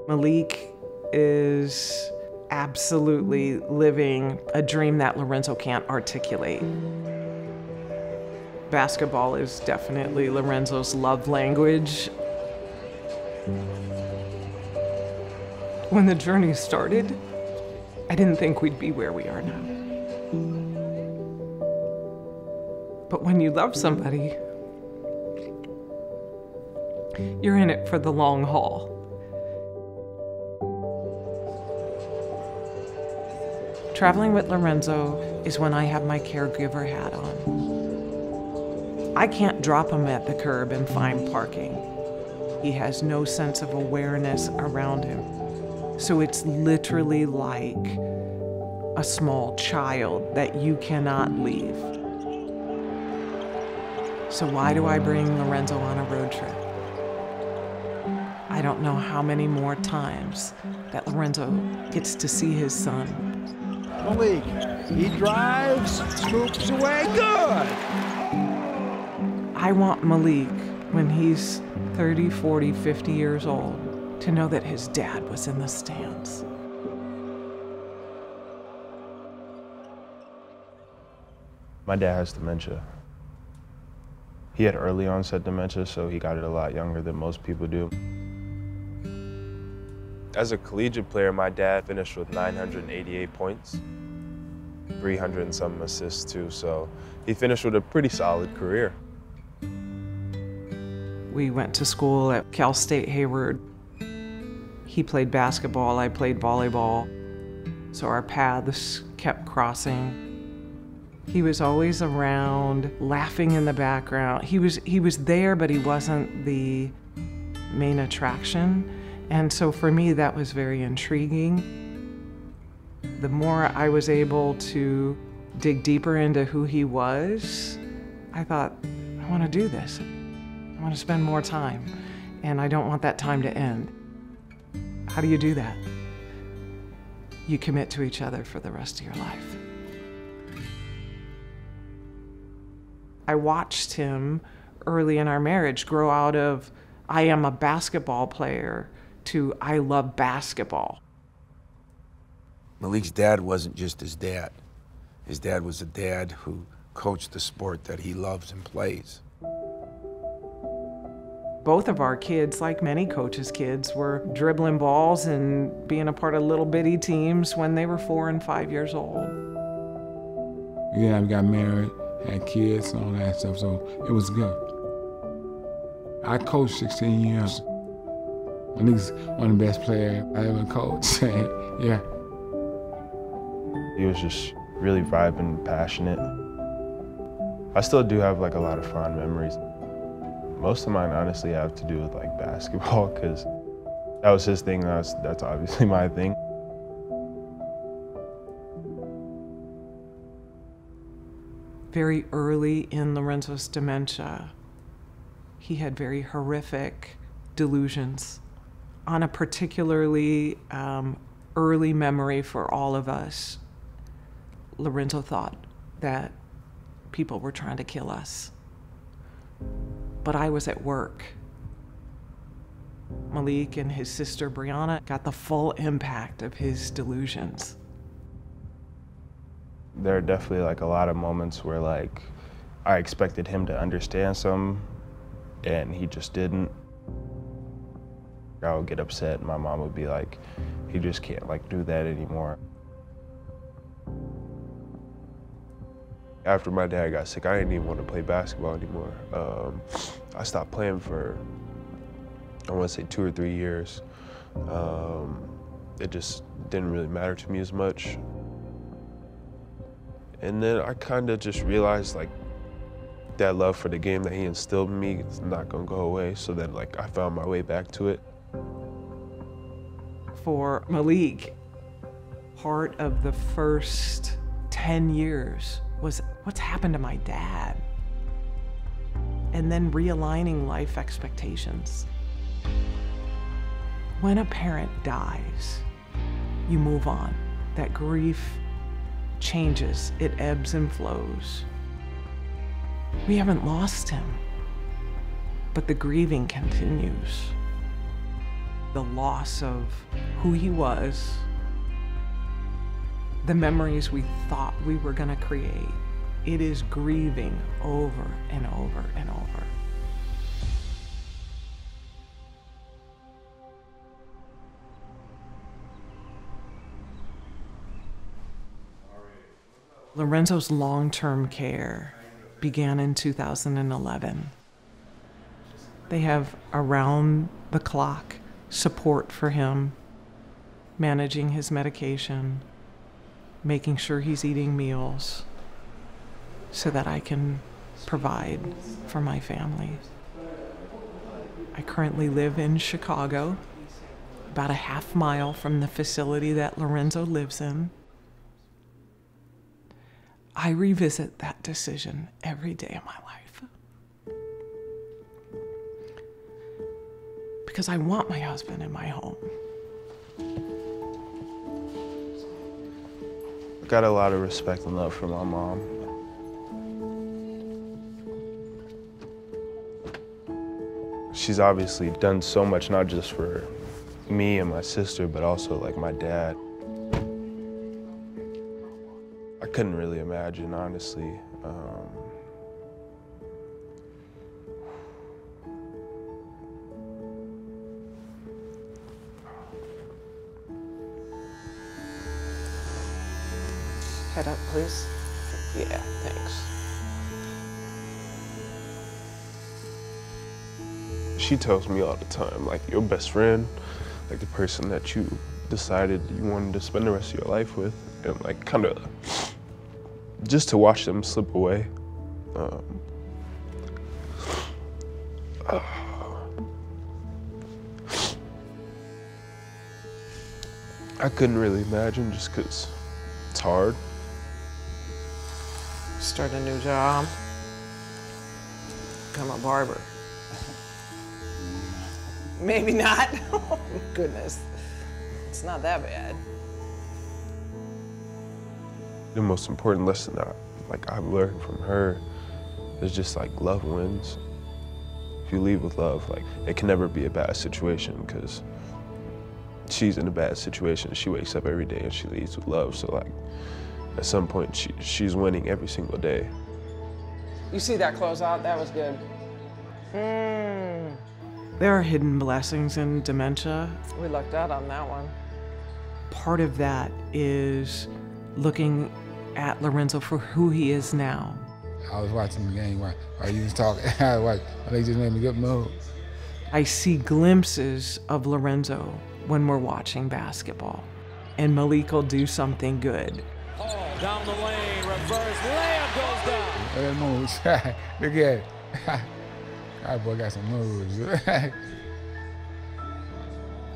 Malik is absolutely living a dream that Lorenzo can't articulate. Basketball is definitely Lorenzo's love language. When the journey started, I didn't think we'd be where we are now. But when you love somebody, you're in it for the long haul. Traveling with Lorenzo is when I have my caregiver hat on. I can't drop him at the curb and find parking. He has no sense of awareness around him. So it's literally like a small child that you cannot leave. So why do I bring Lorenzo on a road trip? I don't know how many more times that Lorenzo gets to see his son. Malik, he drives, scoops away, good! I want Malik, when he's 30, 40, 50 years old, to know that his dad was in the stands. My dad has dementia. He had early onset dementia, so he got it a lot younger than most people do. As a collegiate player, my dad finished with 988 points, 300 and some assists too, so he finished with a pretty solid career. We went to school at Cal State Hayward. He played basketball, I played volleyball, so our paths kept crossing. He was always around, laughing in the background. He was there, but he wasn't the main attraction. And so for me, that was very intriguing. The more I was able to dig deeper into who he was, I thought, I want to do this. I want to spend more time, and I don't want that time to end. How do you do that? You commit to each other for the rest of your life. I watched him early in our marriage grow out of, I am a basketball player, to I love basketball. Malik's dad wasn't just his dad. His dad was a dad who coached the sport that he loves and plays. Both of our kids, like many coaches' kids, were dribbling balls and being a part of little bitty teams when they were 4 and 5 years old. Yeah, we got married, had kids and all that stuff, so it was good. I coached 16 years. Malik's one of the best players I ever coached. Yeah. He was just really vibing, passionate. I still do have like a lot of fond memories. Most of mine honestly have to do with like basketball, because that was his thing, that's obviously my thing. Very early in Lorenzo's dementia, he had very horrific delusions. On a particularly early memory for all of us, Lorenzo thought that people were trying to kill us. But I was at work. Malik and his sister Brianna got the full impact of his delusions. There are definitely like a lot of moments where like I expected him to understand some and he just didn't. I would get upset and my mom would be like, he just can't like do that anymore. After my dad got sick, I didn't even want to play basketball anymore. I stopped playing for, I want to say 2 or 3 years. It just didn't really matter to me as much. And then I kind of just realized like that love for the game that he instilled in me is not gonna go away. So then like I found my way back to it. For Malik, part of the first 10 years was what's happened to my dad? And then realigning life expectations. When a parent dies, you move on. That grief changes, it ebbs and flows. We haven't lost him, but the grieving continues. the loss of who he was, the memories we thought we were going to create. It is grieving over and over and over. Lorenzo's long-term care began in 2011. They have around-the-clock support for him, managing his medication, making sure he's eating meals so that I can provide for my family. I currently live in Chicago, about a half mile from the facility that Lorenzo lives in. I revisit that decision every day of my life because I want my husband in my home. I got a lot of respect and love for my mom. She's obviously done so much, not just for me and my sister, but also like my dad. I couldn't really imagine, honestly. Head up, please. Yeah, thanks. She tells me all the time, like, your best friend, like the person that you decided you wanted to spend the rest of your life with, and like kind of just to watch them slip away. I couldn't really imagine just because it's hard. Start a new job. Become a barber. Maybe not. Oh, goodness. It's not that bad. The most important lesson that I've learned from her is just like love wins. If you leave with love, like it can never be a bad situation because she's in a bad situation. She wakes up every day and she leaves with love. So like at some point she's winning every single day. You see that closeout? That was good. There are hidden blessings in dementia. We lucked out on that one. Part of that is looking at Lorenzo for who he is now. I was watching the game while you was talking. I think just made me good mood. I see glimpses of Lorenzo when we're watching basketball, and Malik will do something good. Hall down the lane, reverse layup goes down. Look at moves. Look at it. That boy got some moves.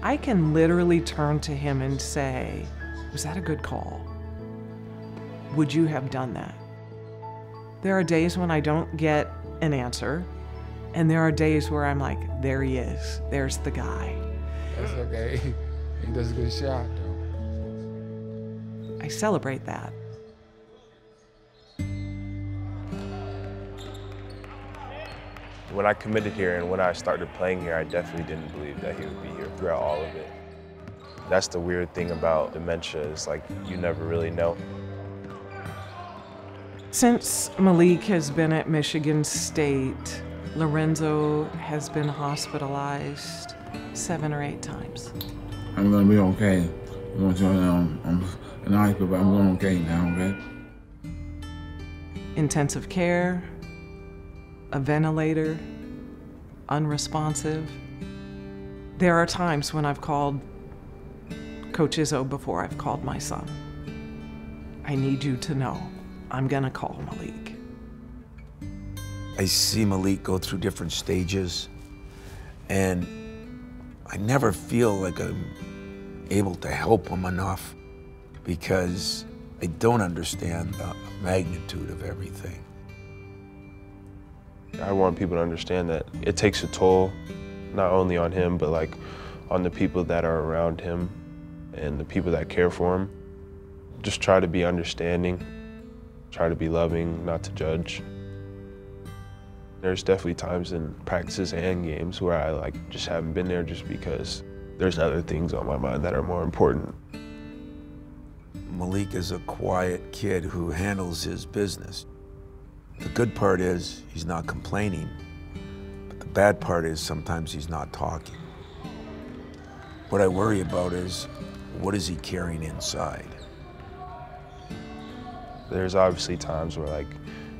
I can literally turn to him and say, was that a good call? Would you have done that? There are days when I don't get an answer, and there are days where I'm like, there he is. There's the guy. That's okay. He does a good shot, though. I celebrate that. When I committed here and when I started playing here, I definitely didn't believe that he would be here throughout all of it. That's the weird thing about dementia, is like you never really know. Since Malik has been at Michigan State, Lorenzo has been hospitalized 7 or 8 times. I'm gonna be okay. I'm in the hospital, but I'm going okay now, okay? Intensive care, a ventilator, unresponsive. There are times when I've called Coach Izzo before I've called my son. I need you to know I'm gonna call Malik. I see Malik go through different stages, and I never feel like I'm able to help him enough because I don't understand the magnitude of everything. I want people to understand that it takes a toll, not only on him, but like on the people that are around him and the people that care for him. Just try to be understanding, try to be loving, not to judge. There's definitely times in practices and games where I just haven't been there just because there's other things on my mind that are more important. Malik is a quiet kid who handles his business. The good part is he's not complaining, but the bad part is sometimes he's not talking. What I worry about is, what is he carrying inside? There's obviously times where like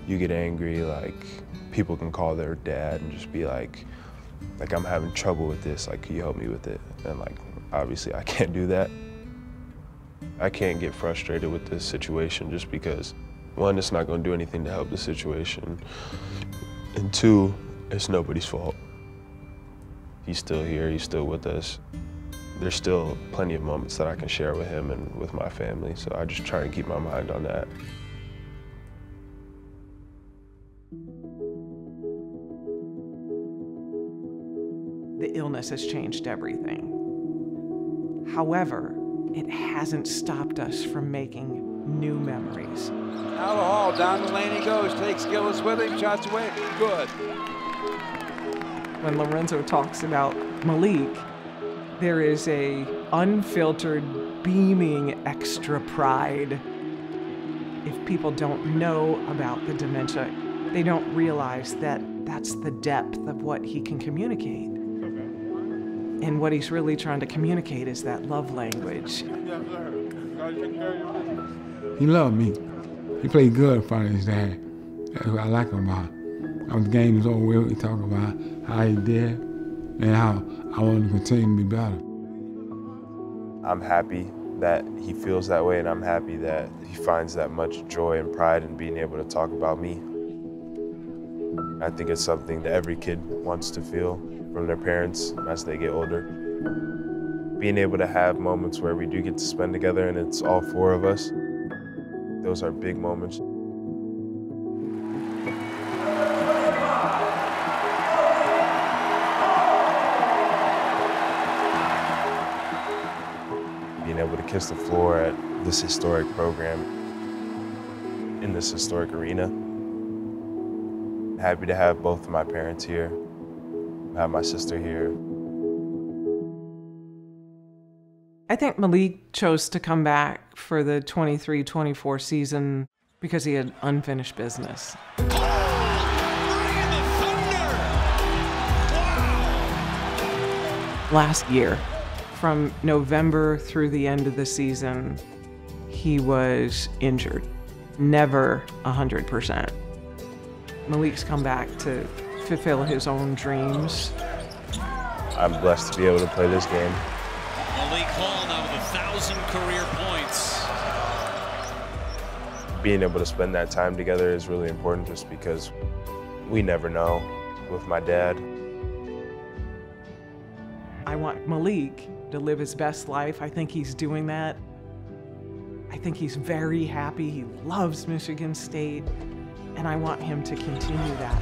you get angry, like people can call their dad and just be like I'm having trouble with this, like can you help me with it? And like obviously I can't do that. I can't get frustrated with this situation just because, one, it's not going to do anything to help the situation, and two, it's nobody's fault. He's still here, he's still with us. There's still plenty of moments that I can share with him and with my family, so I just try and keep my mind on that. The illness has changed everything. However, it hasn't stopped us from making new memories. Now the Hall, down the lane he goes, takes Gillis with him, shots away, good. When Lorenzo talks about Malik, there is a unfiltered, beaming extra pride. If people don't know about the dementia, they don't realize that that's the depth of what he can communicate. And what he's really trying to communicate is that love language. He loved me. He played good in front of his dad. That's what I like about him. When the game was over, we talk about how he did and how I want to continue to be better. I'm happy that he feels that way, and I'm happy that he finds that much joy and pride in being able to talk about me. I think it's something that every kid wants to feel from their parents as they get older. Being able to have moments where we do get to spend together and it's all four of us, those are big moments. Being able to kiss the floor at this historic program, in this historic arena. Happy to have both of my parents here, have my sister here. I think Malik chose to come back for the 23-24 season because he had unfinished business. Last year, from November through the end of the season, he was injured, never 100%. Malik's come back to fulfill his own dreams. I'm blessed to be able to play this game. Malik Hall now with 1,000 career points. Being able to spend that time together is really important just because we never know with my dad. I want Malik to live his best life. I think he's doing that. I think he's very happy. He loves Michigan State, and I want him to continue that.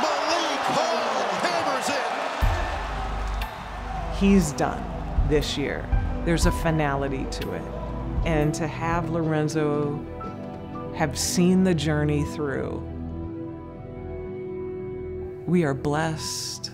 Malik Hall hammers it. He's done this year. There's a finality to it. And to have Lorenzo have seen the journey through, we are blessed.